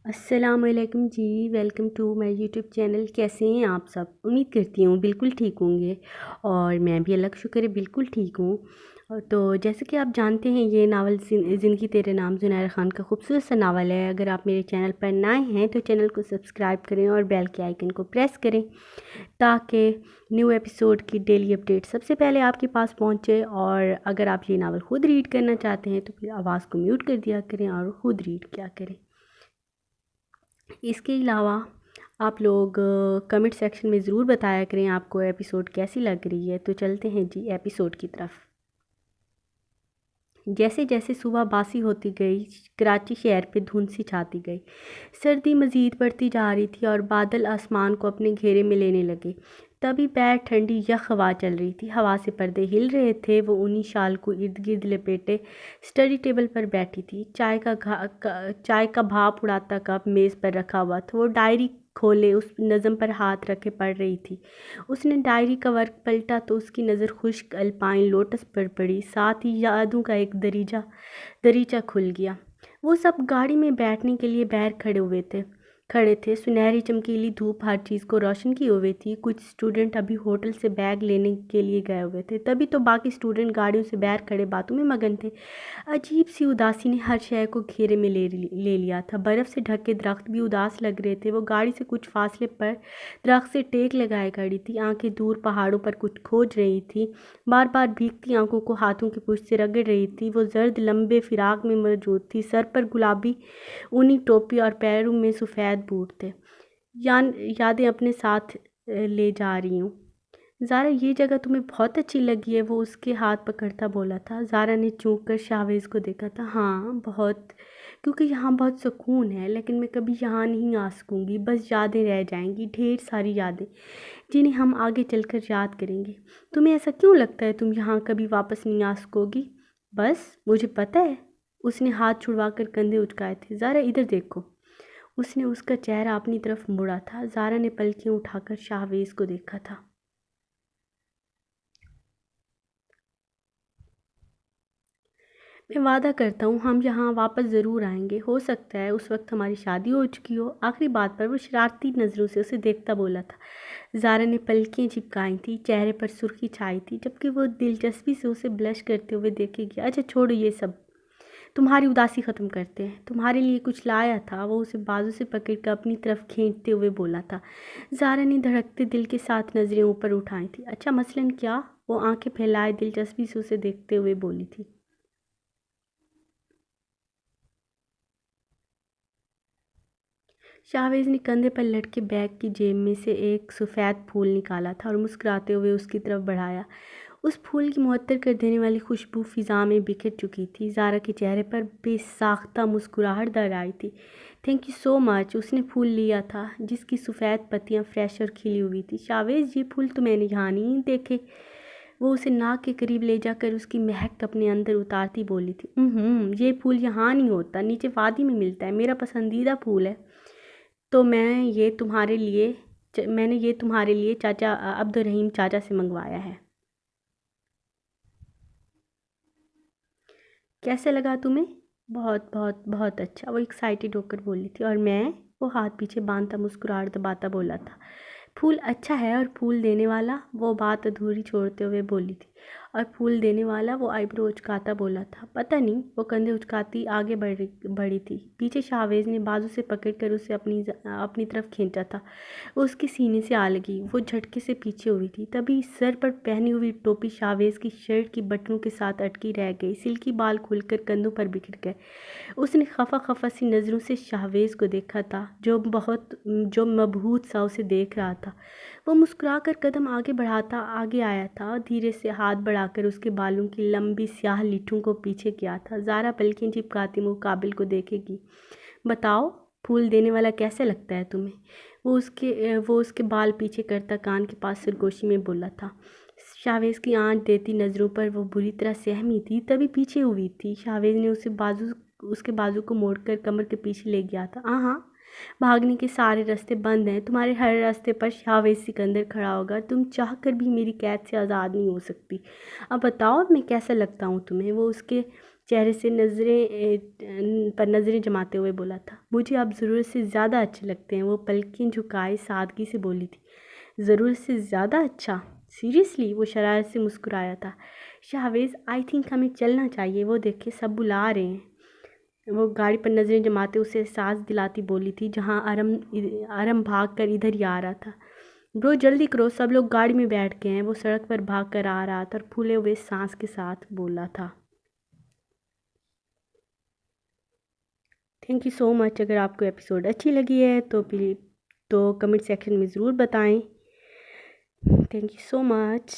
السلام علیکم جی، welcome to my YouTube channel. کیسے ہیں آپ سب؟ امید کرتی ہوں بالکل ٹھیک ہوں گے، اور میں بھی اللہ کا شکر ہے بالکل ٹھیک ہوں۔ تو جیسے کہ آپ جانتے ہیں، یہ ناول زندگی تیرے نام زنیرہ خان کا خوبصورت سا ناول ہے۔ اگر آپ میرے چینل پر نئے ہیں تو چینل کو سبسکرائب کریں اور بیل کے آئیکن کو پریس کریں تاکہ نیو ایپیسوڈ کی ڈیلی اپڈیٹ سب سے پہلے آپ کے پاس پہنچے۔ اور اگر آپ یہ ناول خود ریڈ کرنا چاہتے ہیں تو پھر آواز کو میوٹ کر دیا کریں اور خود ریڈ کیا کریں۔ اس کے علاوہ آپ لوگ کمنٹ سیکشن میں ضرور بتایا کریں آپ کو ایپیسوڈ کیسی لگ رہی ہے۔ تو چلتے ہیں جی ایپیسوڈ کی طرف۔ جیسے جیسے صبح باسی ہوتی گئی، کراچی شہر پہ دھند سی چھاتی گئی۔ سردی مزید بڑھتی جا رہی تھی اور بادل آسمان کو اپنے گھیرے میں لینے لگے۔ تبھی پیر ٹھنڈی یخ ہوا چل رہی تھی، ہوا سے پردے ہل رہے تھے۔ وہ انہی شال کو ارد گرد لپیٹے اسٹڈی ٹیبل پر بیٹھی تھی۔ چائے کا بھاپ اڑاتا کپ میز پر رکھا ہوا تھا۔ وہ ڈائری کھولے اس نظم پر ہاتھ رکھے پڑھ رہی تھی۔ اس نے ڈائری کا ورق پلٹا تو اس کی نظر خشک الپائن لوٹس پر پڑی، ساتھ ہی یادوں کا ایک دریچہ کھل گیا۔ وہ سب گاڑی میں بیٹھنے کے لیے باہر کھڑے تھے۔ سنہری چمکیلی دھوپ ہر چیز کو روشن کیے ہوئے تھی۔ کچھ اسٹوڈنٹ ابھی ہوٹل سے بیگ لینے کے لیے گئے ہوئے تھے، تبھی تو باقی اسٹوڈنٹ گاڑیوں سے باہر کھڑے باتوں میں مگن تھے۔ عجیب سی اداسی نے ہر شے کو گھیرے میں لے لیا تھا۔ برف سے ڈھکے درخت بھی اداس لگ رہے تھے۔ وہ گاڑی سے کچھ فاصلے پر درخت سے ٹیک لگائے کھڑی تھی، آنکھیں دور پہاڑوں پر کچھ کھوج رہی تھی، بار بار بھیگتی آنکھوں کو ہاتھوں کی پشت سے رگڑ رہی تھی۔ وہ زرد لمبے فراق میں موجود تھی، سر پر گلابی اونی ٹوپی اور پیروں میں سفید بوٹ تھے۔ یادیں اپنے ساتھ لے جا رہی ہوں۔ زارا، یہ جگہ تمہیں بہت اچھی لگی ہے؟ وہ اس کے ہاتھ پکڑتا بولا تھا۔ زارا نے چونک کر شاہویز کو دیکھا تھا۔ ہاں بہت، کیونکہ یہاں بہت سکون ہے، لیکن میں کبھی یہاں نہیں آ سکوں گی۔ بس یادیں رہ جائیں گی، ڈھیر ساری یادیں جنہیں ہم آگے چل کر یاد کریں گے۔ تمہیں ایسا کیوں لگتا ہے تم یہاں کبھی واپس نہیں آ سکو گی؟ بس مجھے پتہ ہے۔ اس نے ہاتھ چھڑوا کر کندھے اچکائے تھے۔ زارا ادھر دیکھو۔ اس نے اس کا چہرہ اپنی طرف موڑا تھا۔ زارا نے پلکیں اٹھا کر شاہویز کو دیکھا تھا۔ میں وعدہ کرتا ہوں ہم یہاں واپس ضرور آئیں گے۔ ہو سکتا ہے اس وقت ہماری شادی ہو چکی ہو۔ آخری بات پر وہ شرارتی نظروں سے اسے دیکھتا بولا تھا۔ زارا نے پلکیں چپکائی تھیں، چہرے پر سرخی چھائی تھی، جبکہ وہ دلچسپی سے اسے بلش کرتے ہوئے دیکھے گیا۔ اچھا چھوڑو یہ سب، تمہاری اداسی ختم کرتے ہیں۔ تمہارے لیے کچھ لایا تھا۔ وہ اسے بازو سے پکڑ کر اپنی طرف کھینچتے ہوئے بولا تھا۔ زارا نے دھڑکتے دل کے ساتھ نظریں اوپر اٹھائی تھیں۔ اچھا مثلاً کیا؟ وہ آنکھیں پھیلائے دلچسپی سے اسے دیکھتے ہوئے بولی تھی۔ شاہویز نے کندھے پر لٹکے بیگ کی جیب میں سے ایک سفید پھول نکالا تھا اور مسکراتے ہوئے اس کی طرف بڑھایا۔ اس پھول کی معطر کر دینے والی خوشبو فضا میں بکھر چکی تھی۔ زارا کے چہرے پر بے ساختہ مسکراہٹ در آئی تھی۔ تھینک یو سو مچ۔ اس نے پھول لیا تھا جس کی سفید پتیاں فریش اور کھلی ہوئی تھیں۔ شاہویز، یہ پھول تو میں نے یہاں نہیں دیکھے۔ وہ اسے ناک کے قریب لے جا کر اس کی مہک اپنے اندر اتارتی بولی تھی۔ یہ پھول یہاں نہیں ہوتا، نیچے وادی میں ملتا ہے، میرا پسندیدہ پھول ہے۔ تو میں نے یہ تمہارے لیے چاچا عبدالرحیم چاچا سے منگوایا ہے۔ کیسے لگا تمہیں؟ بہت بہت بہت اچھا، وہ ایکسائٹیڈ ہو کر بولی تھی۔ اور میں؟ وہ ہاتھ پیچھے باندھتا مسکراہٹ دباتا بولا تھا۔ پھول اچھا ہے، اور پھول دینے والا؟ وہ بات ادھوری چھوڑتے ہوئے بولی تھی۔ اور پھول دینے والا؟ وہ آئیبرو اچکاتا بولا تھا۔ پتہ نہیں، وہ کندھے اچکاتی آگے بڑھی تھی۔ پیچھے شاہویز نے بازو سے پکڑ کر اسے اپنی طرف کھینچا تھا۔ وہ اس کے سینے سے آ لگی۔ وہ جھٹکے سے پیچھے ہوئی تھی، تبھی سر پر پہنی ہوئی ٹوپی شاہویز کی شرٹ کی بٹنوں کے ساتھ اٹکی رہ گئی۔ سلکی بال کھل کر کندھوں پر بکھر گئے۔ اس نے خفا سی نظروں سے شاہویز کو دیکھا تھا، جو مبہوت سا اسے دیکھ رہا تھا۔ وہ مسکرا کر قدم آگے بڑھاتا آگے آیا تھا، دھیرے سے ہاتھ بڑھا کر اس کے بالوں کی لمبی سیاہ لٹھوں کو پیچھے کیا تھا۔ زارا پلکیں چپکاتی مقابل کو دیکھے گی۔ بتاؤ، پھول دینے والا کیسے لگتا ہے تمہیں؟ وہ اس کے بال پیچھے کرتا کان کے پاس سرگوشی میں بولا تھا۔ شاہویز کی آنچ دیتی نظروں پر وہ بری طرح سہمی تھی، تبھی پیچھے ہوئی تھی۔ شاہویز نے اس کے بازو کو موڑ کر کمر کے پیچھے لے گیا تھا۔ ہاں، بھاگنے کے سارے راستے بند ہیں، تمہارے ہر راستے پر شاہویز سکندر کھڑا ہوگا، تم چاہ کر بھی میری قید سے آزاد نہیں ہو سکتی۔ اب بتاؤ میں کیسا لگتا ہوں تمہیں؟ وہ اس کے چہرے سے پر نظریں جماتے ہوئے بولا تھا۔ مجھے آپ ضرورت سے زیادہ اچھے لگتے ہیں، وہ پلکیں جھکائے سادگی سے بولی تھی۔ ضرورت سے زیادہ اچھا؟ سیریسلی؟ وہ شرارت سے مسکرایا تھا۔ شاہویز آئی تھنک ہمیں چلنا چاہیے، وہ دیکھے سب بلا رہے ہیں۔ وہ گاڑی پر نظریں جماتے اسے احساس دلاتی بولی تھی جہاں ارم بھاگ کر ادھر ہی آ رہا تھا۔ برو جلدی کرو، سب لوگ گاڑی میں بیٹھ گئے ہیں۔ وہ سڑک پر بھاگ کر آ رہا تھا اور پھولے ہوئے سانس کے ساتھ بولا تھا۔ تھینک یو سو مچ۔ اگر آپ کو ایپیسوڈ اچھی لگی ہے تو کمنٹ سیکشن میں ضرور بتائیں۔ Thank you so much.